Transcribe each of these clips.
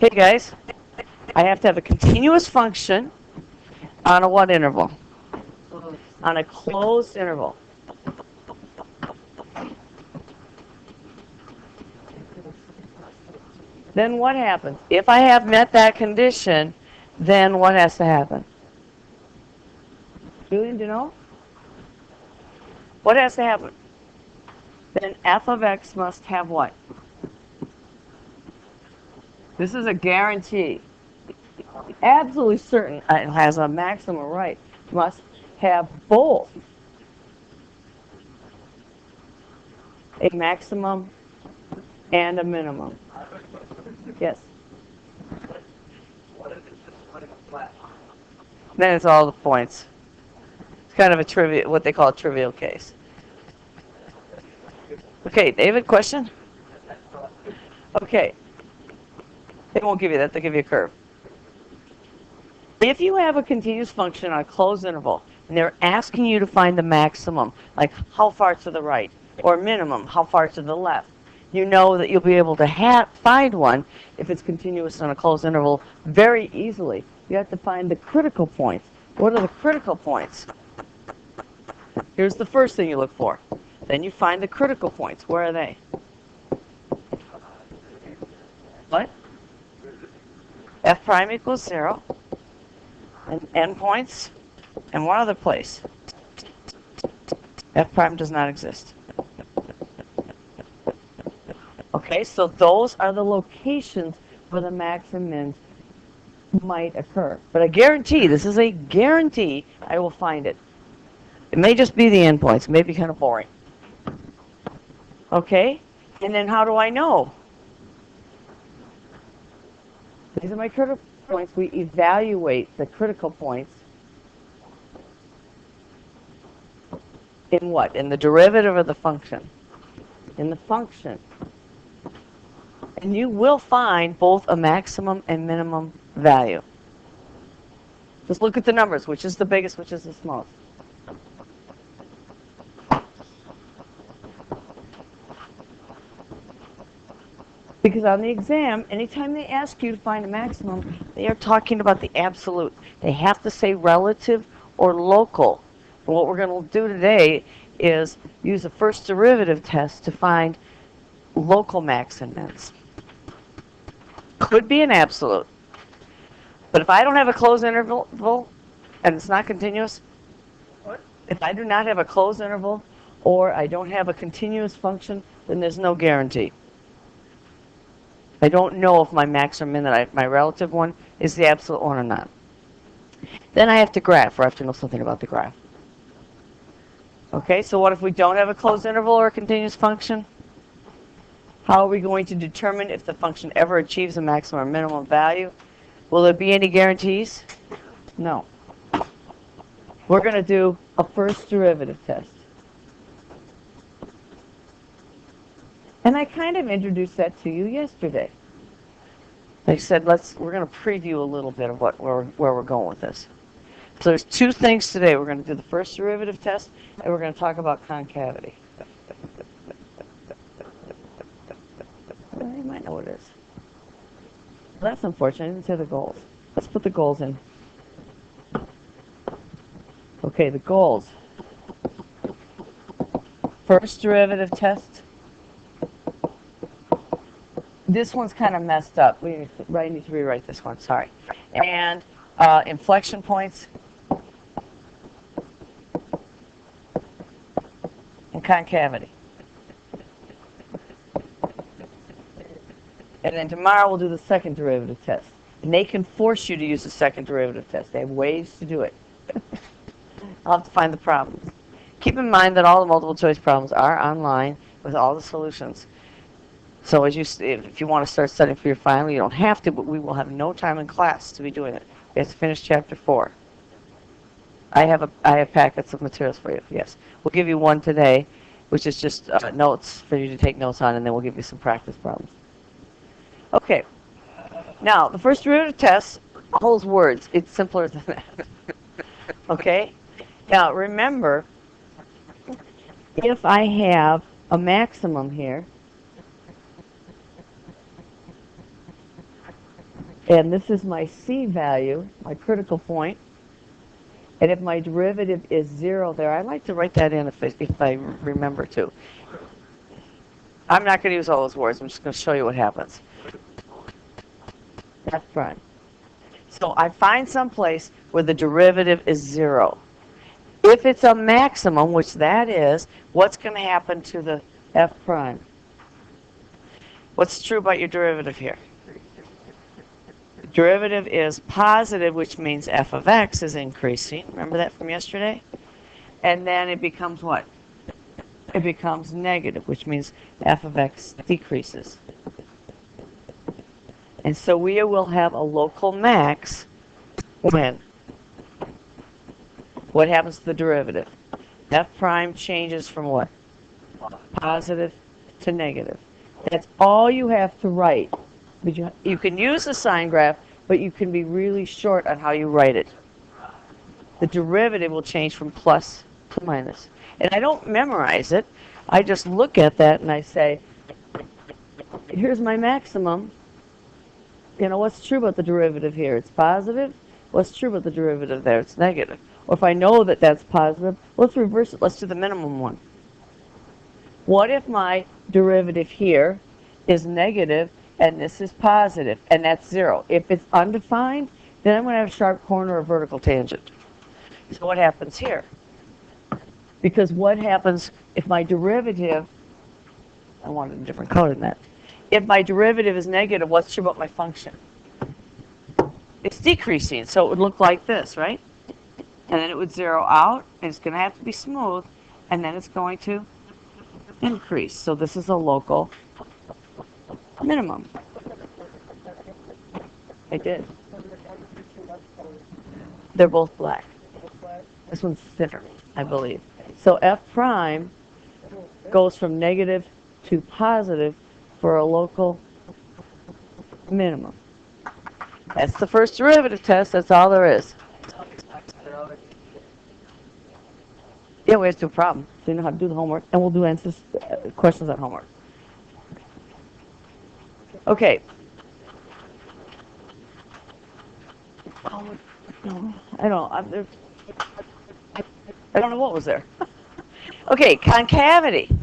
Hey guys, I have to have a continuous function on a what interval? On a closed interval. Then what happens? If I have met that condition, then what has to happen? Julian, do you know? What has to happen? Then f of x must have what? This is a guarantee. Absolutely certain it has a maximum right. Must have both a maximum and a minimum. Yes. Then it's all the points. It's kind of a trivial, what they call a trivial case. Okay, David, question? Okay. They won't give you that, they'll give you a curve. If you have a continuous function on a closed interval, and they're asking you to find the maximum, like how far to the right, or minimum, how far to the left, you know that you'll be able to find one if it's continuous on a closed interval very easily. You have to find the critical points. What are the critical points? Here's the first thing you look for. Then you find the critical points. Where are they? What? F prime equals 0. And endpoints. And one other place. F prime does not exist. Okay, so those are the locations where the max and mins might occur. But I guarantee, this is a guarantee, I will find it. It may just be the endpoints. It may be kind of boring. Okay, and then how do I know? These are my critical points. We evaluate the critical points in what? In the derivative of the function. In the function. And you will find both a maximum and minimum value. Just look at the numbers. Which is the biggest, which is the smallest? Because on the exam, anytime they ask you to find a maximum, they are talking about the absolute. They have to say relative or local. And what we're going to do today is use a first derivative test to find local max and mins. Could be an absolute. But if I don't have a closed interval and it's not continuous, if I do not have a closed interval or I don't have a continuous function, then there's no guarantee. I don't know if my max or min, my relative one, is the absolute one or not. Then I have to graph, or I have to know something about the graph. Okay, so what if we don't have a closed interval or a continuous function? How are we going to determine if the function ever achieves a maximum or minimum value? Will there be any guarantees? No. We're going to do a first derivative test. And I kind of introduced that to you yesterday. I said, we're going to preview a little bit of where we're going with this. So there's two things today. We're going to do the first derivative test, and we're going to talk about concavity. You might know what it is. Well, that's unfortunate. I didn't say the goals. Let's put the goals in. Okay, the goals. First derivative test. This one's kind of messed up. We need to rewrite this one. Sorry. And inflection points and concavity. And then tomorrow we'll do the second derivative test. And they can force you to use the second derivative test. They have ways to do it. I'll have to find the problems. Keep in mind that all the multiple choice problems are online with all the solutions. So if you want to start studying for your final, you don't have to, but we will have no time in class to be doing it. We have to finish chapter 4. I have packets of materials for you, yes. We'll give you one today, which is just notes for you to take notes on, and then we'll give you some practice problems. Okay. Now, the first derivative test holds words. It's simpler than that. Okay? Now, remember, if I have a maximum here, and this is my C value, my critical point. And if my derivative is 0 there, I like to write that in if I remember to. I'm not going to use all those words. I'm just going to show you what happens. F prime. So I find some place where the derivative is 0. If it's a maximum, which that is, what's going to happen to the f prime? What's true about your derivative here? Derivative is positive, which means f of x is increasing. Remember that from yesterday? And then it becomes what? It becomes negative, which means f of x decreases. And so we will have a local max when? What happens to the derivative? F prime changes from what? Positive to negative. That's all you have to write. But you can use the sign graph, but you can be really short on how you write it. The derivative will change from plus to minus. And I don't memorize it. I just look at that and I say, here's my maximum. You know, what's true about the derivative here? It's positive. What's true about the derivative there? It's negative. Or if I know that that's positive, let's reverse it. Let's do the minimum one. What if my derivative here is negative and this is positive and that's 0? If it's undefined, then I'm going to have a sharp corner or vertical tangent. So what happens here? Because what happens if my derivative, I wanted a different color than that. If my derivative is negative, what's true about my function? It's decreasing, so it would look like this, right? And then it would 0 out, and it's going to have to be smooth, and then it's going to increase. So this is a local minimum. I did. They're both black. This one's thinner, I believe. So f prime goes from negative to positive for a local minimum. That's the first derivative test. That's all there is. Yeah, we have to do a problem. So you know how to do the homework. And we'll do answers, questions on homework. Okay. I don't know what was there. Okay, concavity.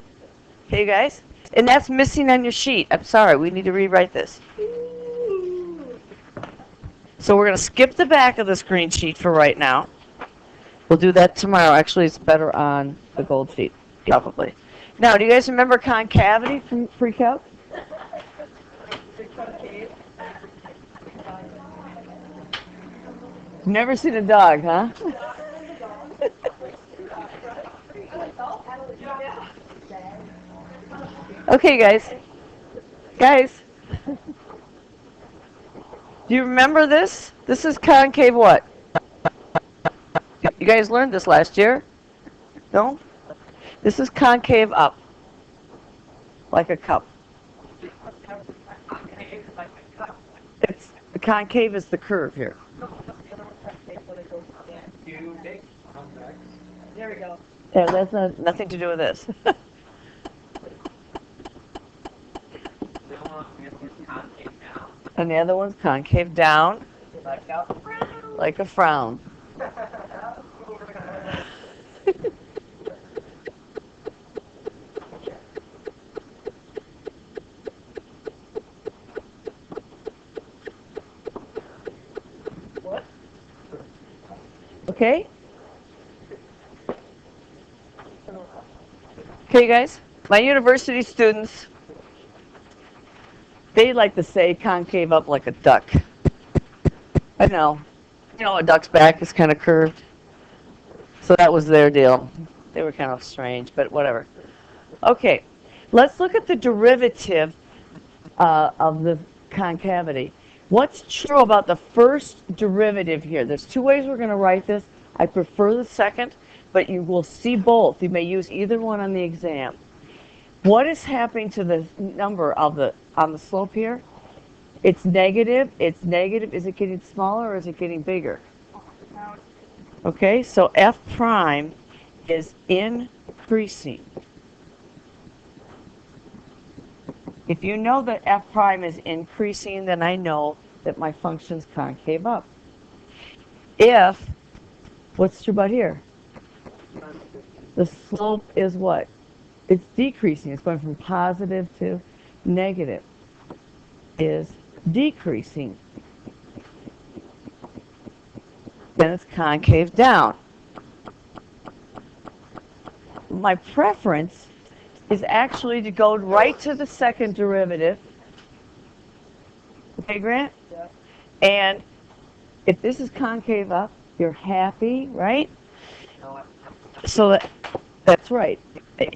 Okay, you guys? And that's missing on your sheet. I'm sorry, we need to rewrite this. So we're going to skip the back of this green sheet for right now. We'll do that tomorrow. Actually, it's better on the gold sheet, probably. Now, do you guys remember concavity from pre-calc? Never seen a dog, huh? Okay, guys. Guys, do you remember this? This is concave what? You guys learned this last year? No? This is concave up, like a cup. The concave is the curve here. There we go. Yeah, that's nothing to do with this. And the other one's concave down, like a frown. Okay? Okay, guys? My university students, they like to say concave up like a duck. I know. You know, a duck's back is kind of curved. So that was their deal. They were kind of strange, but whatever. Okay, let's look at the derivative of the concavity. What's true about the first derivative here? There's two ways we're going to write this. I prefer the second, but you will see both. You may use either one on the exam. What is happening to the number of on the slope here? It's negative. It's negative. Is it getting smaller or is it getting bigger? Okay, so f prime is increasing. If you know that f prime is increasing, then I know that my function's concave up. If, what's true about here? The slope is what? It's decreasing. It's going from positive to negative. Is decreasing. Then it's concave down. My preference is actually to go right to the second derivative. Okay, Grant? Yeah. And if this is concave up, you're happy, right? So that's right.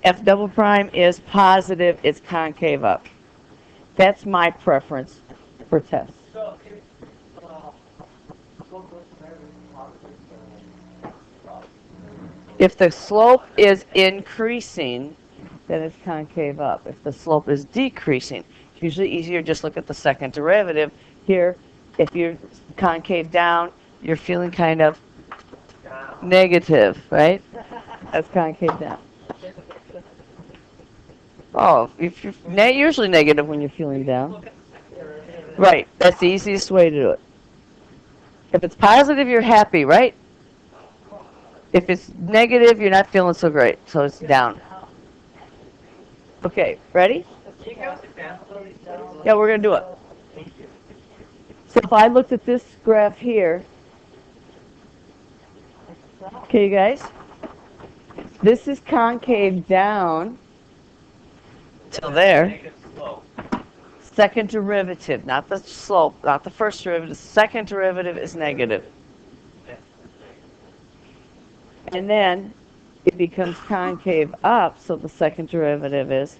F double prime is positive, it's concave up. That's my preference for tests. If the slope is increasing, then it's concave up. If the slope is decreasing, it's usually easier to just look at the second derivative. Here, if you're concave down, you're feeling kind of negative, right? That's concave down. Oh, if you're usually negative when you're feeling down. Right, that's the easiest way to do it. If it's positive, you're happy, right? If it's negative, you're not feeling so great, so it's down. Okay, ready? Yeah, we're going to do it. So if I looked at this graph here, okay, you guys, this is concave down till there. Second derivative, not the slope, not the first derivative. Second derivative is negative. And then it becomes concave up, so the second derivative is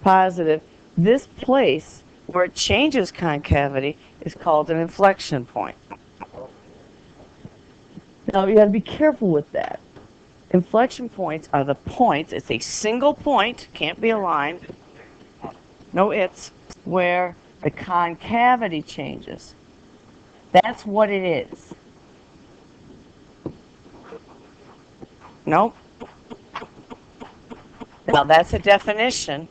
positive. This place where it changes concavity is called an inflection point. Now you got to be careful with that. Inflection points are the points, it's a single point, can't be a line. No it's, where the concavity changes. That's what it is. Nope. Now that's a definition.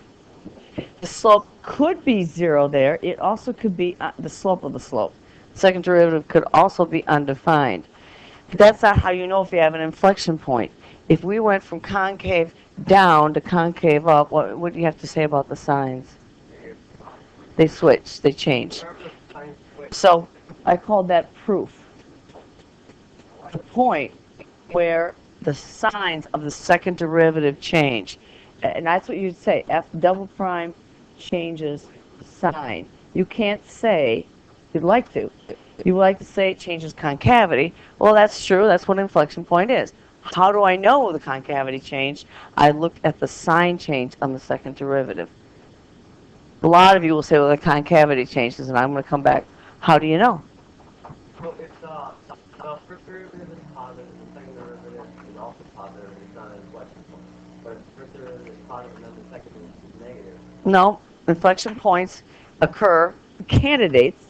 The slope could be 0 there. It also could be the slope of the slope. Second derivative could also be undefined. But that's not how you know if you have an inflection point. If we went from concave down to concave up, what do you have to say about the signs? They switch, they change. So I called that proof. The point where the signs of the second derivative change. And that's what you'd say. F double prime changes sign. You can't say, you'd like to. You would like to say it changes concavity. Well, that's true. That's what an inflection point is. How do I know the concavity changed? I look at the sign change on the second derivative. A lot of you will say, well, the concavity changes, and I'm going to come back. How do you know? So if the first derivative is positive, the second derivative is also positive, it's not an inflection point. But if the first derivative is positive and then the second is negative. No, inflection points occur. Candidates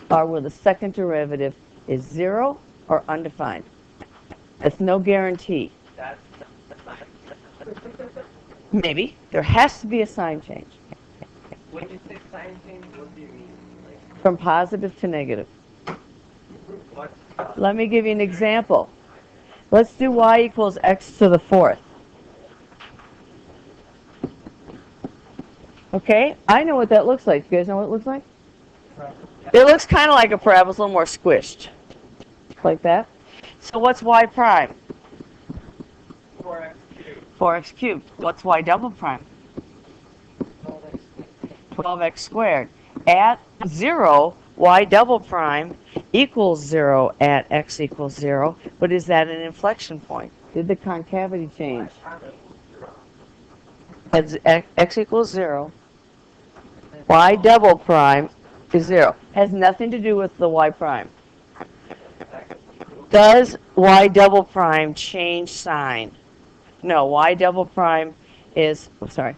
are where the second derivative is 0 or undefined. That's no guarantee. Maybe. There has to be a sign change. When you say sign change, what do you mean? Like, from positive to negative. what? Let me give you an example. Let's do y equals x to the fourth. Okay, I know what that looks like. You guys know what it looks like? It looks kind of like a parabola, it's a little more squished. Like that. So what's y prime? 4x cubed. 4x cubed. What's y double prime? 12x squared. At 0, y double prime equals 0 at x equals 0. But is that an inflection point? Did the concavity change? At x equals 0, y double prime is 0. Has nothing to do with the y prime. Does y double prime change sign? No, y double prime is, sorry.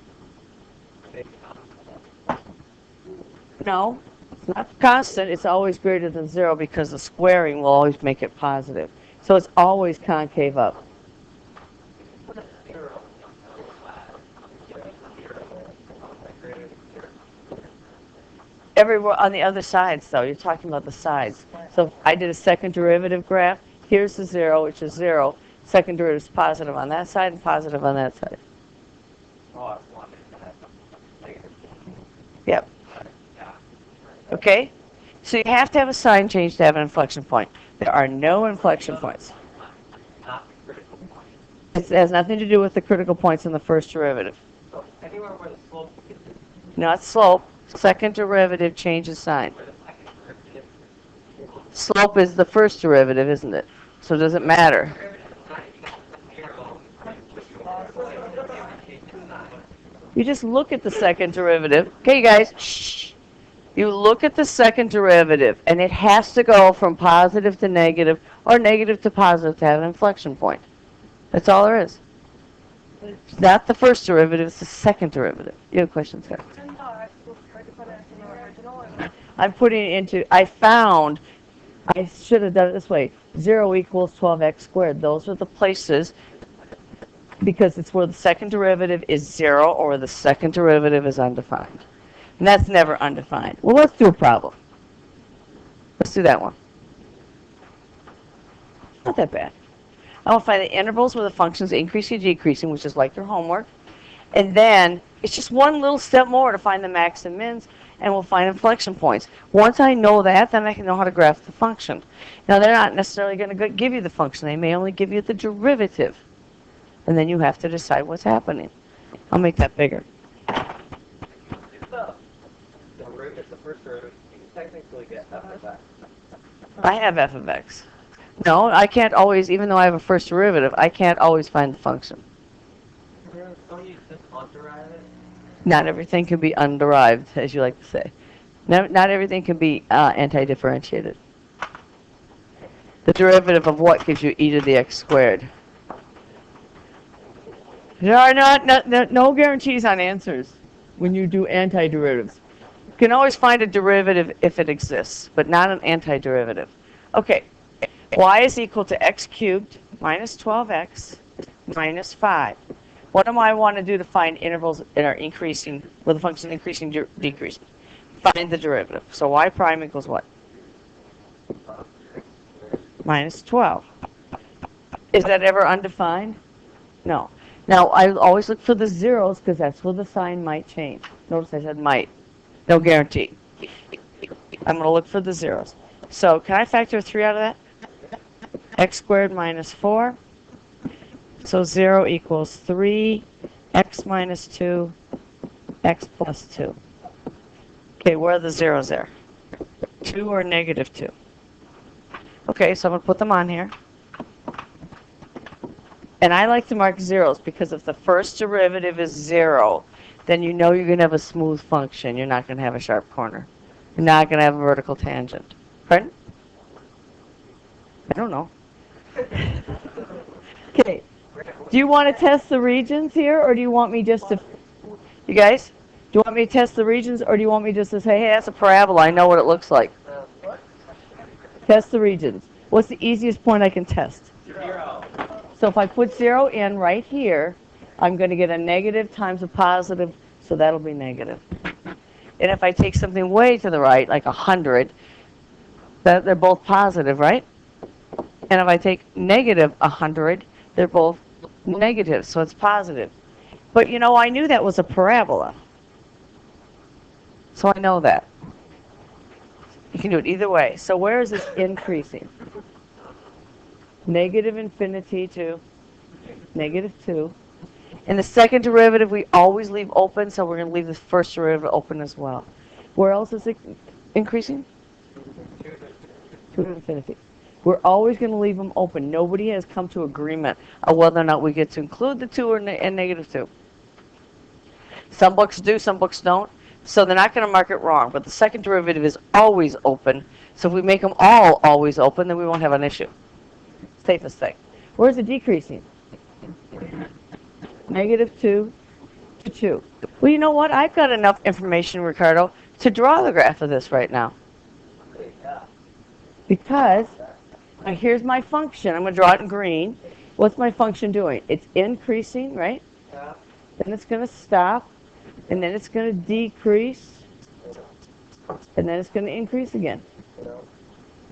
No, it's not constant. It's always greater than 0 because the squaring will always make it positive. So it's always concave up. everywhere on the other sides, though. You're talking about the sides. So if I did a second derivative graph. Here's the 0, which is 0. Second derivative is positive on that side and positive on that side. Yep. Okay? So you have to have a sign change to have an inflection point. There are no inflection points. It has nothing to do with the critical points in the first derivative. So anywhere where the slope is Not slope. Second derivative changes sign. Slope is the first derivative, isn't it? So does it matter? You just look at the second derivative. Okay, you guys, shh. You look at the second derivative, and it has to go from positive to negative or negative to positive to have an inflection point. That's all there is. It's not the first derivative, it's the second derivative. You have questions, Scott? I'm putting it into, I should have done it this way. 0 equals 12x squared. Those are the places, because it's where the second derivative is 0 or the second derivative is undefined. And that's never undefined. Well, let's do a problem. Let's do that one. Not that bad. I will find the intervals where the function is increasing or decreasing, which is like your homework. And then it's just one little step more to find the max and mins, and we'll find inflection points. Once I know that, then I can know how to graph the function. Now, they're not necessarily going to give you the function. They may only give you the derivative. And then you have to decide what's happening. I'll make that bigger. It's the first derivative. You can technically get f of x. I have f of x. No, I can't always, even though I have a first derivative, I can't always find the function. Don't you just underwrite it? Not everything can be underived, as you like to say. Not everything can be anti-differentiated. The derivative of what gives you e to the x squared? There are no guarantees on answers when you do antiderivatives. You can always find a derivative if it exists, but not an antiderivative. Okay, y is equal to x cubed minus 12x minus 5. What do I want to do to find intervals that are increasing, where the function is increasing, decreasing? Find the derivative. So y prime equals what? Minus 12. Is that ever undefined? No. Now, I always look for the zeros because that's where the sign might change. Notice I said might. No guarantee. I'm going to look for the zeros. So can I factor 3 out of that? X squared minus 4. So 0 equals 3, x minus 2, x plus 2. Okay, where are the zeros there? 2 or negative 2. Okay, so I'm going to put them on here. And I like to mark zeros because if the first derivative is 0, then you know you're going to have a smooth function. You're not going to have a sharp corner. You're not going to have a vertical tangent. Pardon? I don't know. Okay. Do you want to test the regions here, or do you want me just to... You guys? Do you want me to test the regions, or do you want me just to say, hey, that's a parabola. I know what it looks like. Test the regions. What's the easiest point I can test? 0. So if I put 0 in right here, I'm going to get a negative times a positive, so that'll be negative. And if I take something way to the right, like 100, they're both positive, right? And if I take negative 100, they're both negative, so it's positive. But you know, I knew that was a parabola. So I know that. You can do it either way. So where is this increasing? Negative infinity to negative 2. And the second derivative we always leave open, so we're going to leave the first derivative open as well. Where else is it increasing? 2 to infinity. We're always going to leave them open. Nobody has come to agreement on whether or not we get to include the 2 and negative 2. Some books do, some books don't. So they're not going to mark it wrong. But the second derivative is always open. So if we make them all always open, then we won't have an issue. Safest thing. Where's it decreasing? Negative 2 to 2. Well, you know what? I've got enough information, Ricardo, to draw the graph of this right now. Because now here's my function. I'm going to draw it in green. What's my function doing? It's increasing, right? Yeah. Then it's going to stop. And then it's going to decrease. And then it's going to increase again. You know?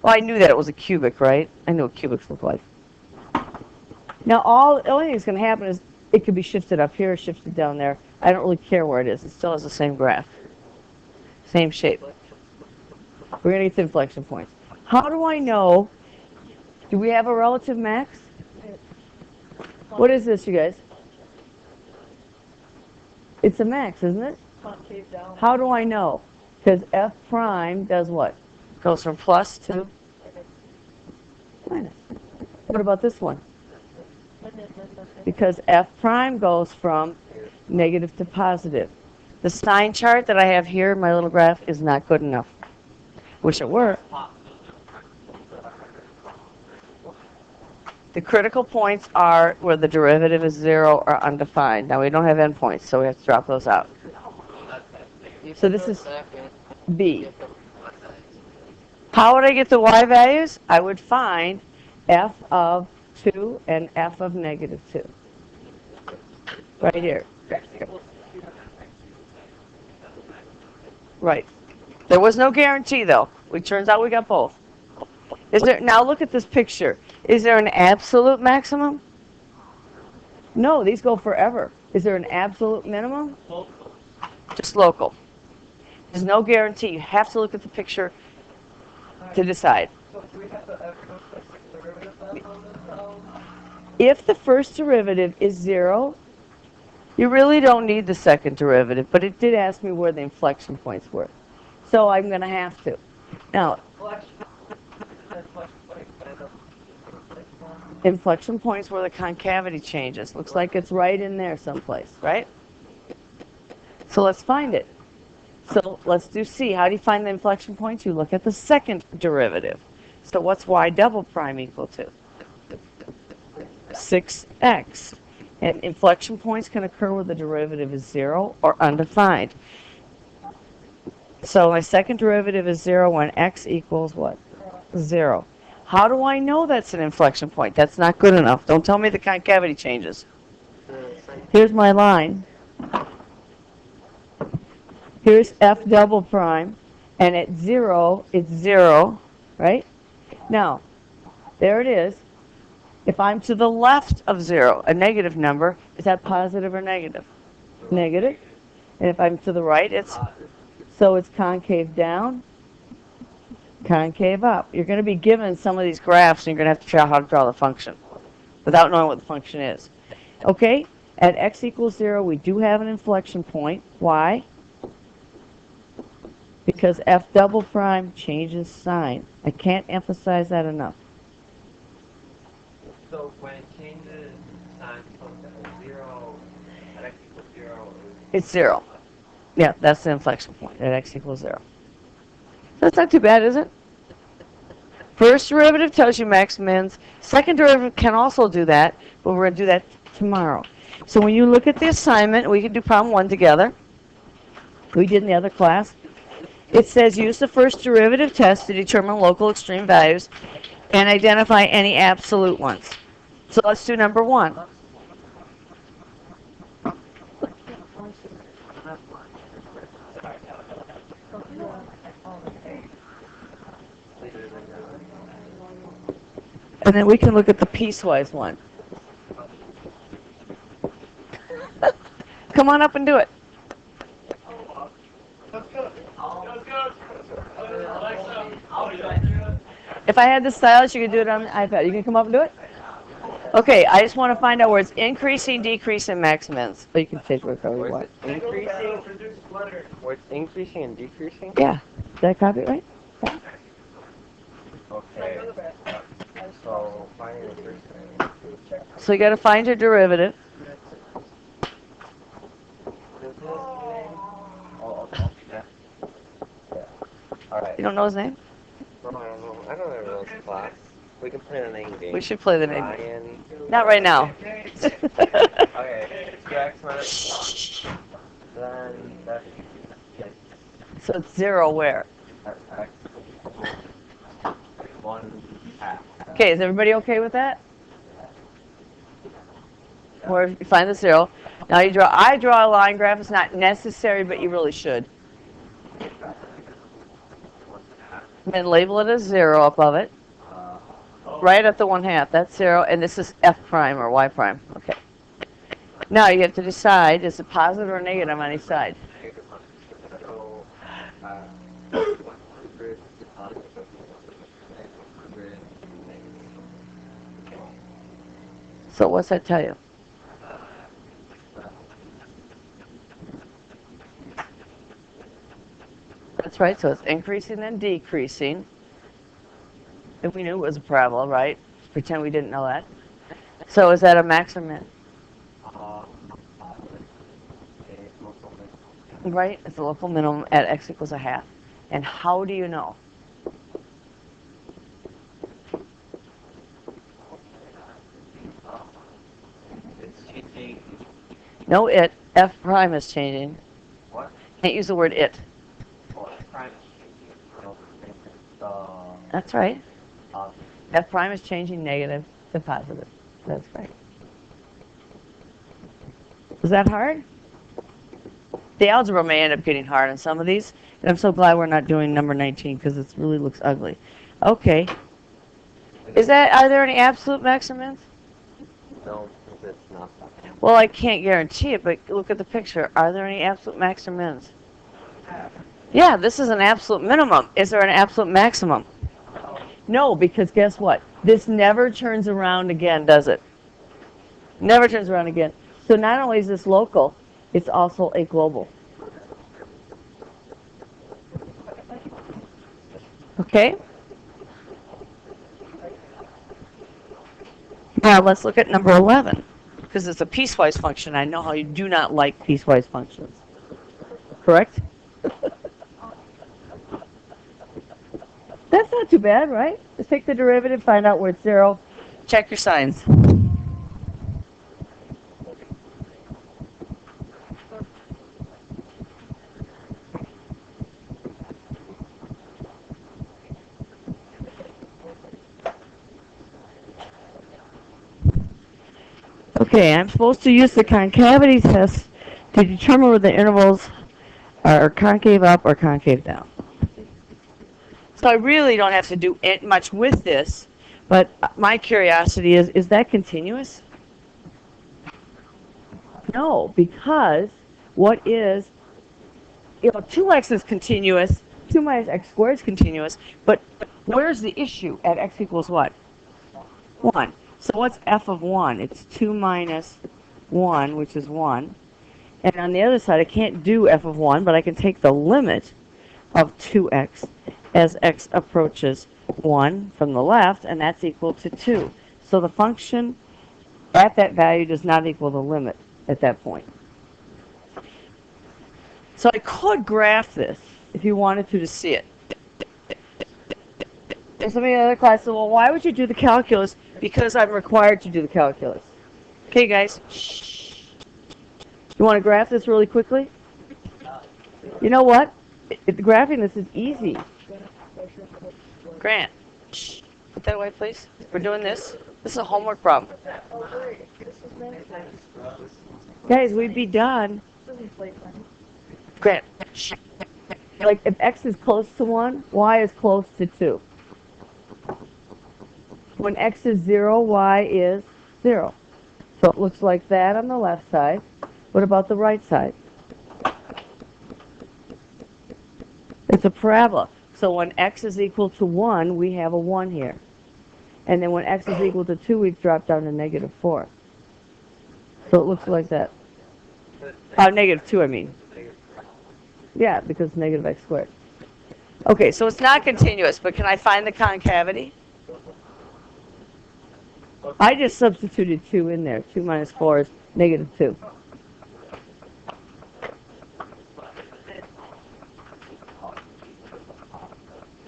Well, I knew that it was a cubic, right? I knew what cubics look like. Now, the only thing that's going to happen is it could be shifted up here, shifted down there. I don't really care where it is. It still has the same graph, same shape. We're going to get to inflection points. How do I know? Do we have a relative max? What is this, you guys? It's a max, isn't it? How do I know? Because f prime does what? Goes from plus to minus. What about this one? Because f prime goes from negative to positive. The sign chart that I have here in my little graph is not good enough. Wish it were. The critical points are where the derivative is 0 or undefined. Now we don't have endpoints, so we have to drop those out. So this is B. How would I get the y values? I would find f of 2 and f of negative 2. Right here. Right. There was no guarantee, though. It turns out we got both. Now look at this picture. Is there an absolute maximum? No, these go forever. Is there an absolute minimum? Just local. There's no guarantee. You have to look at the picture to decide. If the first derivative is 0, you really don't need the second derivative, but it did ask me where the inflection points were. So I'm going to have to. Now, inflection points where the concavity changes. Looks like it's right in there someplace, right? So let's find it. So let's do C. How do you find the inflection points? You look at the second derivative. So what's y double prime equal to? 6x. And inflection points can occur where the derivative is 0 or undefined. So my second derivative is 0 when x equals what? 0. How do I know that's an inflection point? That's not good enough. Don't tell me the concavity changes. Here's my line. Here's f double prime. And at 0, it's 0, right? Now, there it is. If I'm to the left of 0, a negative number, is that positive or negative? Negative. And if I'm to the right, so it's concave down, concave up. You're going to be given some of these graphs, and you're going to have to figure out how to draw the function without knowing what the function is. Okay? At x equals 0, we do have an inflection point. Why? Because f double prime changes sign. I can't emphasize that enough. So when it changes sign from 0 at x equals 0, It's 0. Yeah, that's the inflection point at x equals 0. That's not too bad, is it? First derivative tells you max mins. Second derivative can also do that, but we're going to do that tomorrow. So when you look at the assignment, we can do problem 1 together. We did in the other class. It says use the first derivative test to determine local extreme values and identify any absolute ones. So let's do number 1. And then we can look at the piecewise one. Come on up and do it. If I had the stylus, you could do it on the iPad. You can come up and do it? Okay, I just want to find out where it's increasing, decreasing, max mins. So you can take whatever you want. increasing, where it's increasing and decreasing? Yeah. Did I copy it right? Yeah. Okay. So finding the first thing. So you got to find your derivative. Oh, okay. Yeah. All right. You don't know his name? No, I don't know. I don't know his class. We can play the name game. We should play the name. Ryan. Not right now. Okay. 2x minus. Then that's So it's 0 where? x. 1 half. Okay, is everybody okay with that? Where you find the 0. Now I draw a line graph. It's not necessary, but you really should. And label it as 0 above it. Right at the 1/2. That's 0. And this is f prime or y prime. Okay. Now you have to decide, is it positive or negative on each side? So, 100 is positive, 100 is negative. So what's that tell you? That's right. So it's increasing and decreasing. If we knew it was a parabola, right? Pretend we didn't know that. So is that a max or min? Right? It's a local minimum at x equals 1/2. And how do you know? It's changing. No, f prime is changing. What? Can't use the word it. Oh, F prime is changing. So That's right. uh, F prime is changing negative to positive. That's right. Is that hard? The algebra may end up getting hard on some of these, and I'm so glad we're not doing number 19 because it really looks ugly. Okay. Are there any absolute maximums? no, it's not. Well, I can't guarantee it, but look at the picture. Are there any absolute max or mins? Yeah, this is an absolute minimum. Is there an absolute maximum? No, because guess what? This never turns around again, does it? Never turns around again. So not only is this local, it's also a global. Okay? Now let's look at number 11. Because it's a piecewise function. I know how you do not like piecewise functions. Correct? That's not too bad, right? Just take the derivative, find out where it's 0. Check your signs. Okay, I'm supposed to use the concavity test to determine whether the intervals are concave up or concave down. So I really don't have to do much with this, but my curiosity is that continuous? No, because what is, 2x is continuous, 2 minus x squared is continuous, but where's the issue at x equals what? 1. So what's f of 1? It's 2 minus 1, which is 1. And on the other side, I can't do f of 1, but I can take the limit of 2x as x approaches 1 from the left, and that's equal to 2. So the function at that value does not equal the limit at that point. So I could graph this if you wanted to see it. And somebody in the other class said, well, why would you do the calculus? Because I'm required to do the calculus. Okay, guys. Shh. You want to graph this really quickly? You know what? Graphing this is easy. Grant, shh. Put that away, please. We're doing this. This is a homework problem. Guys, we'd be done. Grant, shh. Like if x is close to 1, y is close to 2. When x is 0, y is 0. So it looks like that on the left side. What about the right side? It's a parabola. So when x is equal to 1, we have a 1 here. And then when x is equal to 2, we drop down to negative 4. So it looks like that. Negative 2, I mean. Yeah, because negative x squared. Okay, so it's not continuous, but can I find the concavity? I just substituted 2 in there. 2 minus 4 is negative 2.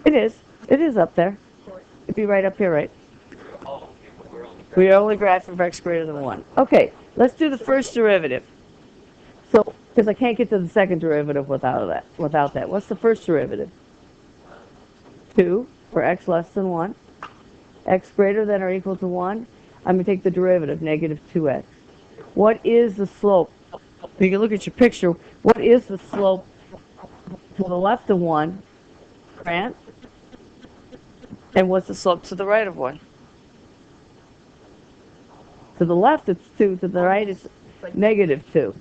It is. It is up there. It'd be right up here, right? We are only graphing for x greater than 1. Okay, let's do the first derivative. So, because I can't get to the second derivative without that. What's the first derivative? 2 for x less than 1. X greater than or equal to 1. I'm going to take the derivative, negative 2x. What is the slope? You can look at your picture. What is the slope to the left of 1? Grant? And what's the slope to the right of 1? To the left, it's 2. To the right, it's negative 2.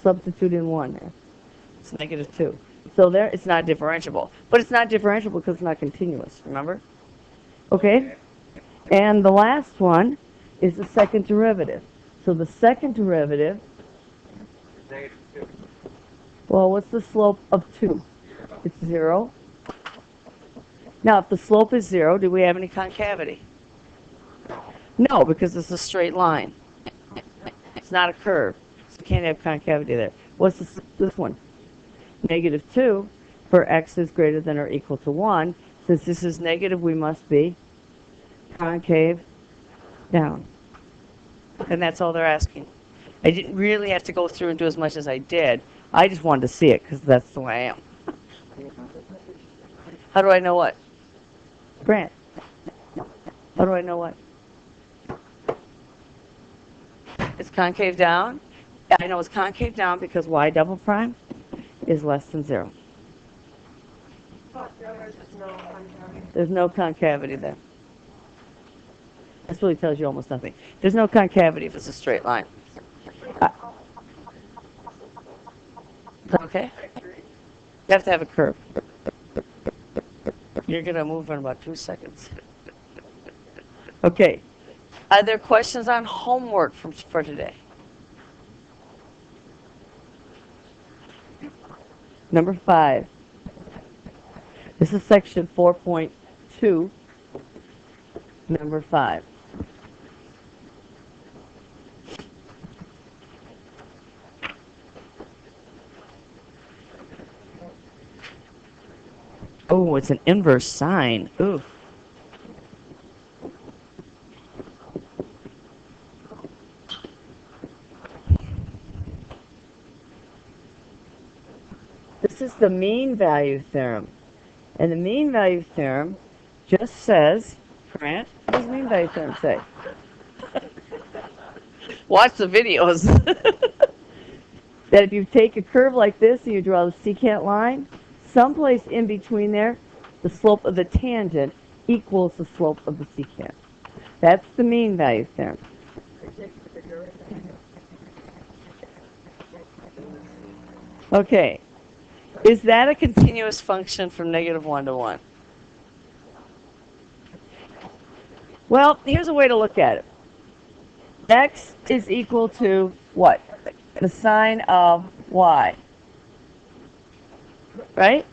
Substitute in 1 there. It's negative 2. So there, it's not differentiable. But it's not differentiable because it's not continuous, remember? Okay? And the last one is the second derivative. So the second derivative, Negative 2. well, what's the slope of 2? It's 0. Now, if the slope is 0, do we have any concavity? No, because it's a straight line. It's not a curve. So you can't have concavity there. What's this one? Negative 2 for x is greater than or equal to 1. Since this is negative, we must be concave down. And that's all they're asking. I didn't really have to go through and do as much as I did. I just wanted to see it because that's the way I am. How do I know what? Grant. How do I know what? It's concave down. I know it's concave down because y double prime is less than 0. There's no concavity there. This really tells you almost nothing. There's no concavity if it's a straight line. Is that okay? You have to have a curve. You're going to move in about 2 seconds. Okay. Are there questions on homework for today? Number 5. This is section 4.2, number 5. Oh, it's an inverse sine. Ooh. This is the mean value theorem. And the mean value theorem just says, Grant, what does the mean value theorem say? Watch the videos. That if you take a curve like this and you draw the secant line, someplace in between there, the slope of the tangent equals the slope of the secant. That's the mean value theorem. Okay. Is that a continuous function from negative 1 to 1? Well, here's a way to look at it. X is equal to what? The sine of y. Right?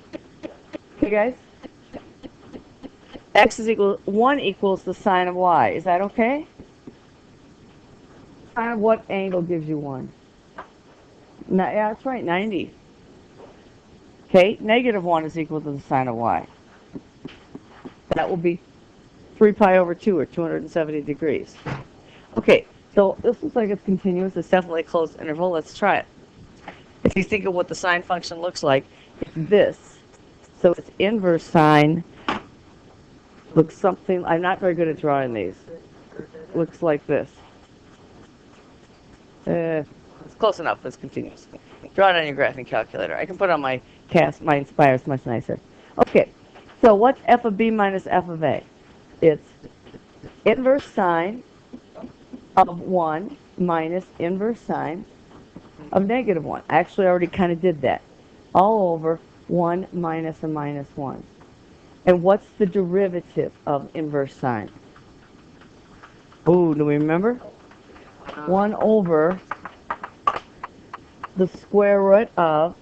Okay, guys? X is equal, 1 equals the sine of y. Is that okay? Sine of what angle gives you 1? Yeah, that's right, 90. Okay, negative 1 is equal to the sine of y. That will be 3 pi over 2, or 270 degrees. Okay, so this looks like it's continuous. It's definitely a closed interval. Let's try it. If you think of what the sine function looks like, it's this. So it's inverse sine. Looks something, I'm not very good at drawing these. Looks like this. It's close enough. It's continuous. Draw it on your graphing calculator. I can put it on my my Inspire. It's much nicer. Okay, so what's f of b minus f of a? It's inverse sine of 1 minus inverse sine of negative 1. I actually already kind of did that. All over 1 minus a minus 1. And what's the derivative of inverse sine? Oh, do we remember? 1 over the square root of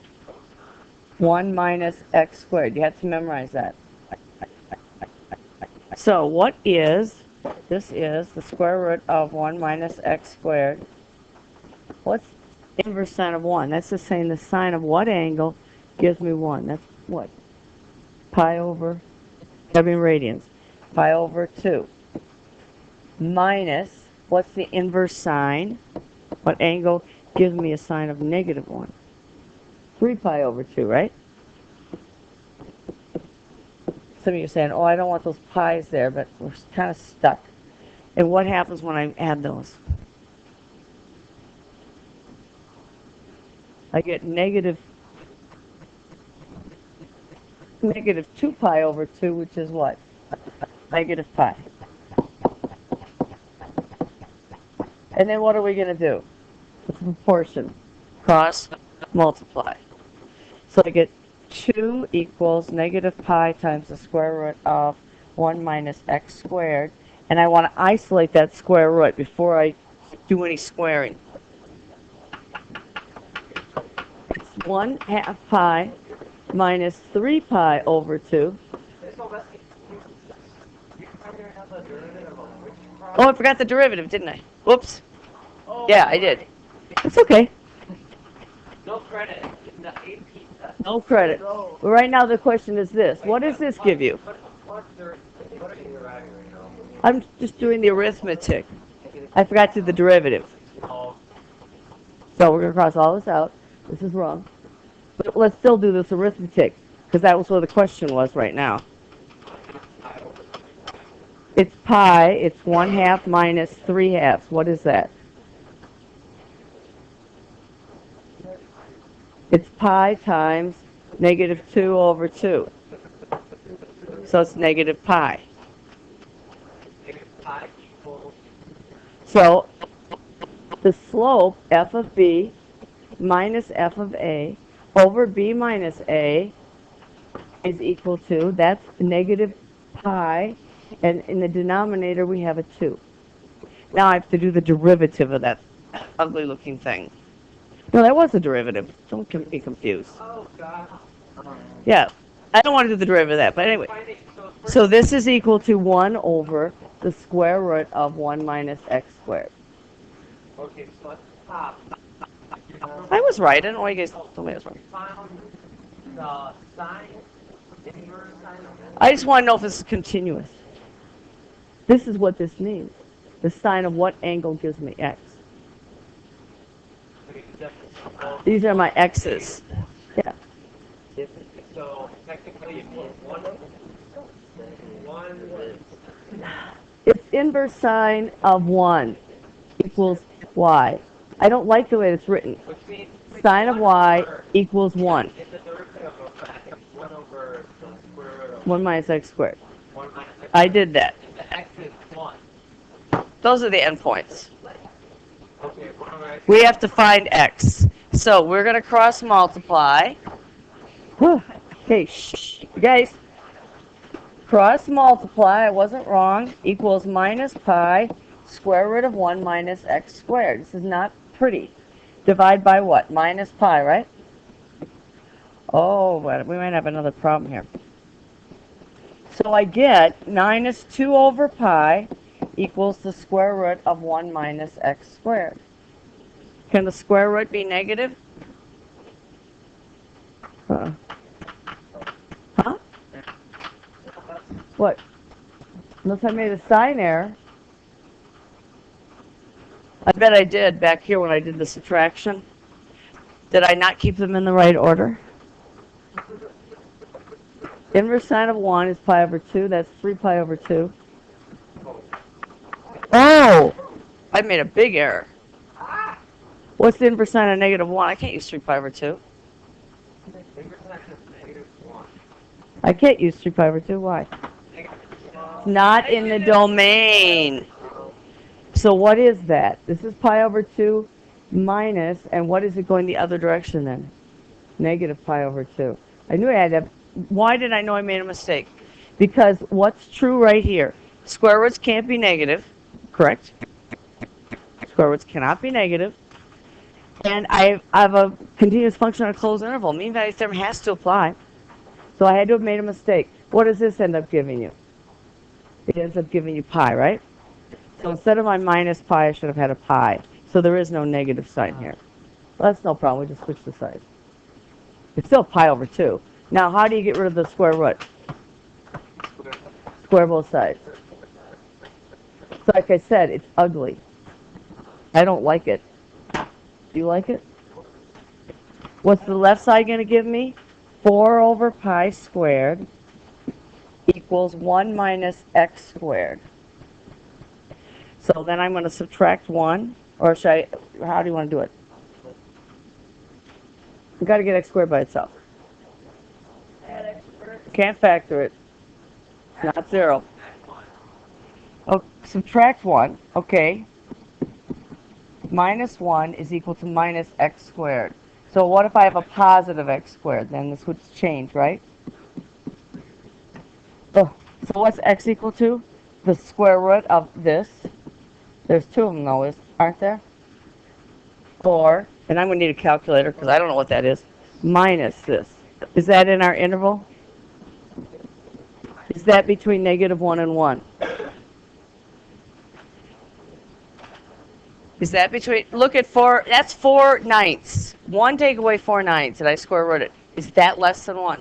1 minus x squared. You have to memorize that. So what is, this is the square root of 1 minus x squared. What's inverse sine of 1? That's just saying the sine of what angle gives me 1. That's what? Pi over, radians. Pi over 2. Minus, what's the inverse sine? What angle gives me a sine of negative 1? 3 pi over 2, right? Some of you are saying, oh, I don't want those pi's there, but we're kind of stuck. And what happens when I add those? I get negative 2 pi over 2, which is what? negative pi. And then what are we going to do? It's a proportion. Cross, multiply. So I get 2 equals negative pi times the square root of 1 minus x squared. And I want to isolate that square root before I do any squaring. It's 1/2 pi minus 3 pi over 2. Oh, I forgot the derivative, didn't I? Whoops. Yeah, I did. It's okay. No credit. The AP. No credit. But right now the question is this. What does this give you? What are you writing right now? I'm just doing the arithmetic. I forgot to do the derivative. Oh, So we're going to cross all this out. This is wrong. But let's still do this arithmetic, because that was what the question was right now. It's pi. It's 1/2 minus 3/2. What is that? It's pi times negative 2 over 2. So it's negative pi. negative pi equals So the slope, f of b minus f of a over b minus a is equal to, that's negative pi, and in the denominator we have a 2. Now I have to do the derivative of that ugly looking thing. No, that was a derivative. Don't be confused. oh god. Yeah, I don't want to do the derivative of that, but anyway. So this is equal to 1 over the square root of 1 minus x squared. Okay, so let's pop. I was right. I don't know why you guys told me I was wrong. Found the sine, inverse sine of it. I just want to know if this is continuous. This is what this means. The sine of what angle gives me x. Okay, so These are my x's. Yeah. so technically it was one. It's inverse sine of 1 equals y. I don't like the way it's written. Which means Sine of y equals 1. it's the derivative of I think 1 over the square root of 1 minus x squared. 1 minus x. I did that. The x is 1. Those are the endpoints. Okay, 1 over x. We have to find x. So we're going to cross multiply. Okay, shh. You guys, cross multiply, I wasn't wrong, equals minus pi square root of 1 minus x squared. This is not pretty. Divide by what? Minus pi, right? Oh, we might have another problem here. So I get minus 2 over pi equals the square root of 1 minus x squared. Can the square root be negative? Huh? What? Unless I made a sign error. I bet I did back here when I did the subtraction. Did I not keep them in the right order? Inverse sine of 1 is pi over 2. That's 3 pi over 2. Oh! I made a big error. What's the inverse sine of negative 1? I can't use 3 pi over 2. Inverse sine is negative 1. I can't use 3 pi over 2. Why? It's not in the domain. So what is that? This is pi over 2 minus, and what is it going the other direction then? Negative pi over 2. I knew I had that. Why did I know I made a mistake? Because what's true right here? Square roots can't be negative, correct? Square roots cannot be negative. And I have a continuous function on a closed interval. Mean value theorem has to apply. So I had to have made a mistake. What does this end up giving you? It ends up giving you pi, right? So instead of my minus pi, I should have had a pi. So there is no negative sign here. Well, that's no problem. We just switch the sides. It's still pi over 2. Now, how do you get rid of the square root? Square both sides. So like I said, it's ugly. I don't like it. Do you like it? What's the left side going to give me? 4 over pi squared equals 1 minus x squared. So then I'm going to subtract 1, or should I, how do you want to do it? You've got to get x squared by itself. Can't factor it. It's not 0. subtract 1, okay, minus 1 is equal to minus x squared. So what if I have a positive x squared? Then this would change, right? Oh, so what's x equal to? The square root of this. There's two of them, though, aren't there? 4, and I'm going to need a calculator because I don't know what that is, minus this. Is that in our interval? Is that between negative 1 and 1? Is that between, look at 4, that's 4/9. 1 take away 4/9, and I square root it. Is that less than 1?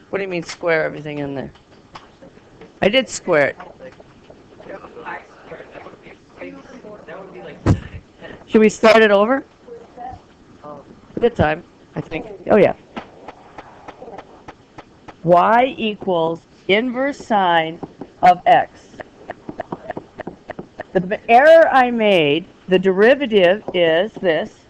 What do you mean square everything in there? I did square it. That would be like. Should we start it over? Good time, I think. Oh, yeah. Y equals inverse sine of x. The error I made, the derivative is this.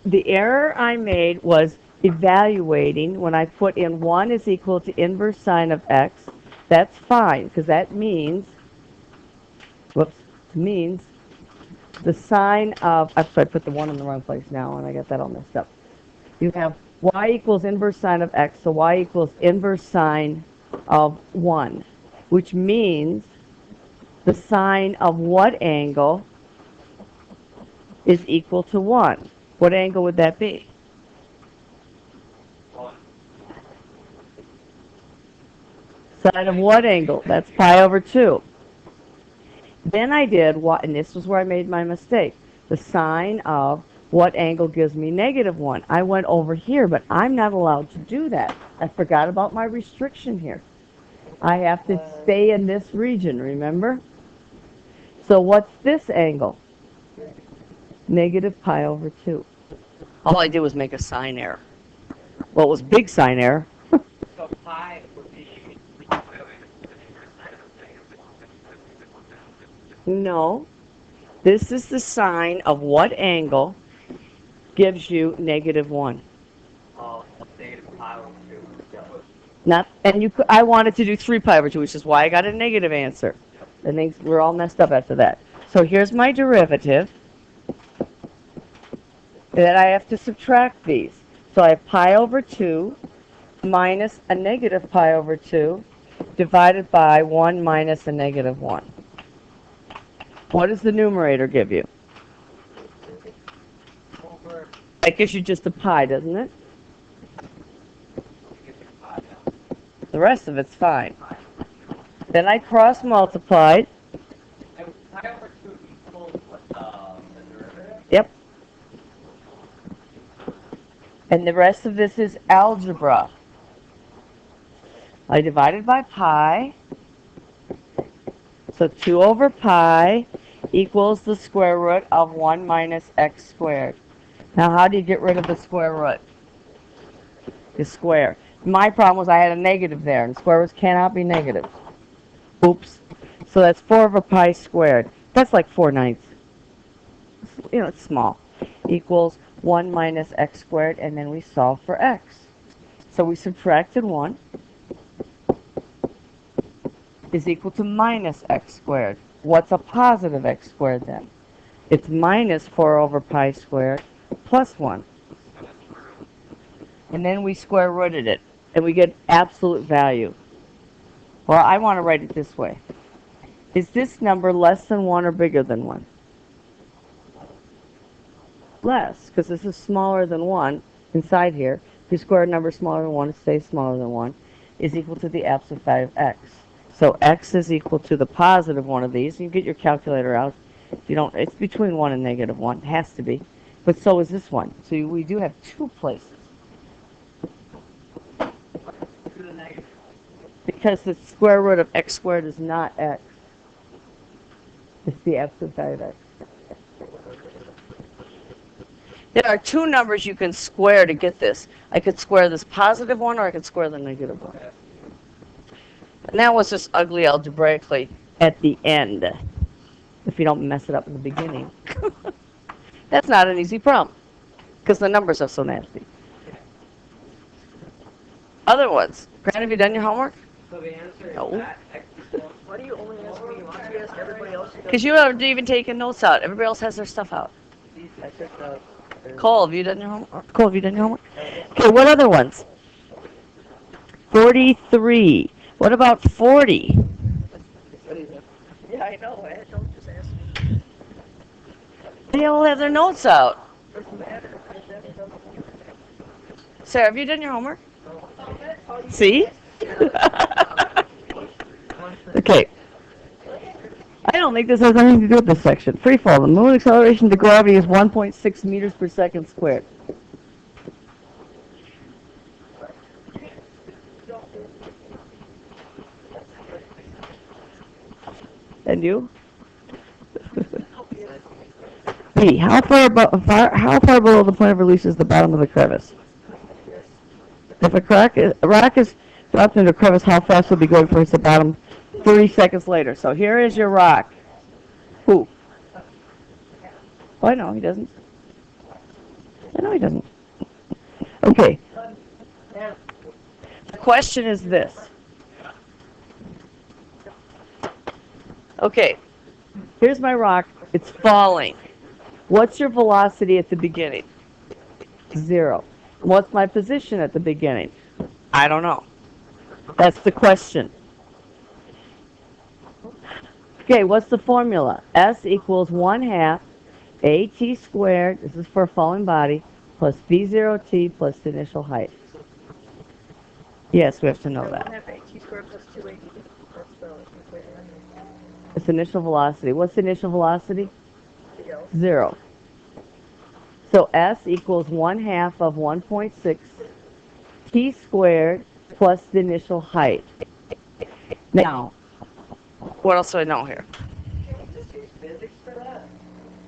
The error I made was evaluating when I put in 1 is equal to inverse sine of x. That's fine, because that means, means the sine of, I'm sorry, I put the 1 in the wrong place now, and I got that all messed up. You have y equals inverse sine of x, so y equals inverse sine of 1, which means the sine of what angle is equal to 1? What angle would that be? Sine of what angle? That's pi over 2. Then I did what, and this was where I made my mistake. The sine of what angle gives me negative 1. I went over here, but I'm not allowed to do that. I forgot about my restriction here. I have to stay in this region, remember? So what's this angle? Negative pi over 2. All I did was make a sign error. Well, it was big sign error. So pi would be. No. This is the sine of what angle gives you negative 1. Negative pi over 2. Yeah. Not, and you. I wanted to do 3 pi over 2, which is why I got a negative answer. And things were all messed up after that. So here's my derivative. And then I have to subtract these. So I have pi over 2 minus a negative pi over 2 divided by 1 minus a negative 1. What does the numerator give you? That gives you just a pi, doesn't it? The rest of it's fine. Then I cross multiplied. Pi over 2 equals the derivative? Yep. And the rest of this is algebra. I divided by pi. So 2 over pi equals the square root of 1 minus x squared. Now how do you get rid of the square root? You square. My problem was I had a negative there, and square roots cannot be negative. Oops. So that's 4 over pi squared. That's like 4/9. You know, it's small. Equals 1 minus x squared, and then we solve for x. So we subtracted 1 is equal to minus x squared. What's a positive x squared then? It's minus 4 over pi squared plus 1. And then we square rooted it, and we get absolute value. Well, I want to write it this way. Is this number less than 1 or bigger than 1? Less, because this is smaller than 1 inside here. If you square a number smaller than 1, it stays smaller than 1, is equal to the absolute value of x. So x is equal to the positive one of these. You get your calculator out. If you don't, it's between 1 and negative 1. It has to be. But so is this one. So we do have 2 places. Because the square root of x squared is not x. It's the absolute value of x. There are 2 numbers you can square to get this. I could square this positive one, or I could square the negative one. And that was just ugly algebraically at the end, if you don't mess it up in the beginning. That's not an easy problem, because the numbers are so nasty. Other ones. Grant, have you done your homework? So the answer is No. that X equals. Why do you only ask me? Why don't you ask everybody else? Because you haven't even taken notes out. Everybody else has their stuff out. I took notes. Cole, have you done your homework? Cole, have you done your homework? Okay, what other ones? 43. What about 40? Yeah, I know. Don't just ask me. They all have their notes out. Sarah, have you done your homework? See? Okay. I don't think this has anything to do with this section. Free fall. The moon acceleration to gravity is 1.6 meters per second squared. And you? B. How far below the point of release is the bottom of the crevice? If a rock is dropped into a crevice, how fast will it be going towards the bottom 30 seconds later? So here is your rock. Who? Oh, I know, he doesn't. I know he doesn't. Okay. The question is this. Okay. Here's my rock. It's falling. What's your velocity at the beginning? 0. What's my position at the beginning? I don't know. That's the question. Okay, what's the formula? S equals 1/2 AT squared, this is for a falling body, plus V0T plus the initial height. Yes, we have to know that. 1/2 AT squared plus 2AT. That's the equation. It's initial velocity. What's the initial velocity? 0. 0. So S equals 1/2 of 1.6 T squared plus the initial height. Now, what else do I know here? Just use physics for that.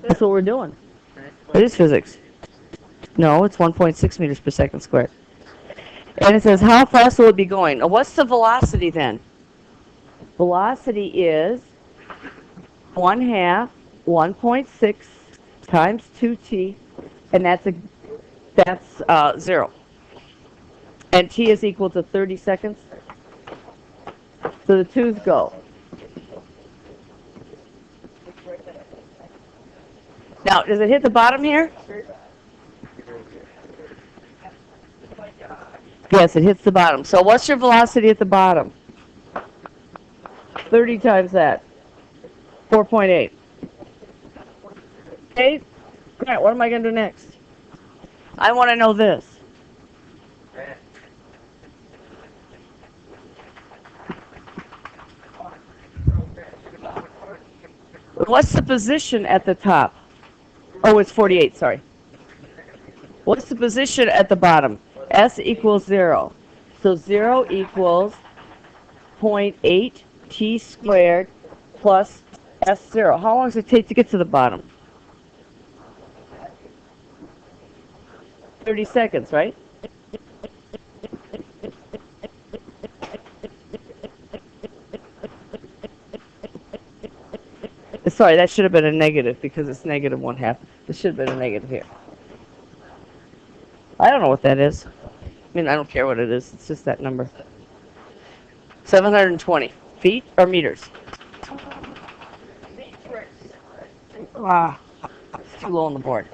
That's what we're doing. It is physics. No, it's 1.6 meters per second squared. And it says, how fast will it be going? Now, what's the velocity then? Velocity is 1/2 1.6 times 2t, and that's 0. And t is equal to 30 seconds. So the 2's go. Now, does it hit the bottom here? Yes, it hits the bottom. So what's your velocity at the bottom? 30 times that. 4.8. Okay? All right, what am I going to do next? I want to know this. What's the position at the top? Oh, it's 48, sorry. What's the position at the bottom? S equals 0. So 0 equals 0.8 t squared plus S0. How long does it take to get to the bottom? 30 seconds, right? Sorry, that should have been a negative because it's negative 1/2. This should have been a negative here. I don't know what that is. I mean, I don't care what it is. It's just that number. 720 feet or meters? Ah, it's too low on the board.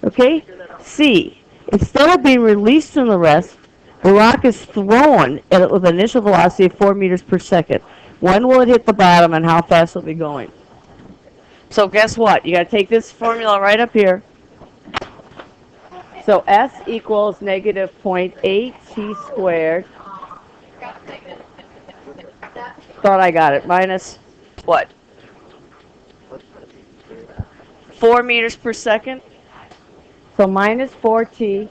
Okay, C. Instead of being released from the rest, the rock is thrown with an initial velocity of 4 meters per second. When will it hit the bottom and how fast will it be going? So guess what? You got to take this formula right up here. So S equals negative 0.8 t squared. Thought I got it. Minus what? 4 meters per second. So minus 4t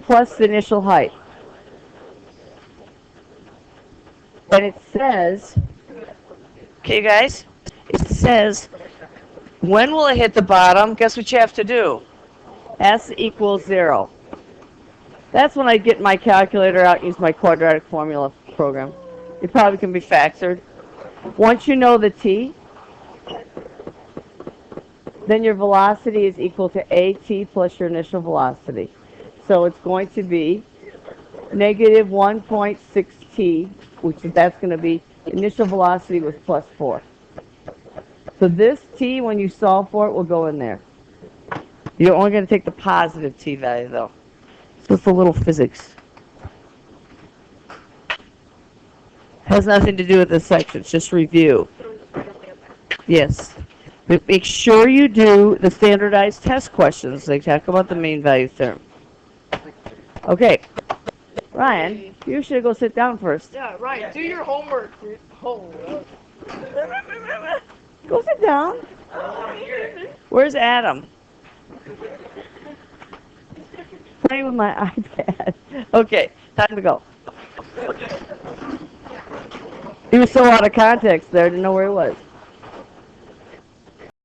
plus the initial height. And it says, okay guys, it says, when will it hit the bottom? Guess what you have to do? S equals 0. That's when I get my calculator out and use my quadratic formula program. It probably can be factored. Once you know the t, then your velocity is equal to at plus your initial velocity. So it's going to be negative 1.6 t, which is, that's going to be initial velocity was plus 4. So this t, when you solve for it, will go in there. You're only going to take the positive t value, though. So it's a little physics. Has nothing to do with this section. It's just review. Yes. But make sure you do the standardized test questions. They talk about the mean value theorem. Okay. Ryan, you should go sit down first. Yeah, right. Do your homework. Dude. Oh. Go sit down. Where's Adam? Playing with my iPad. Okay, time to go. He was so out of context there, I didn't know where he was.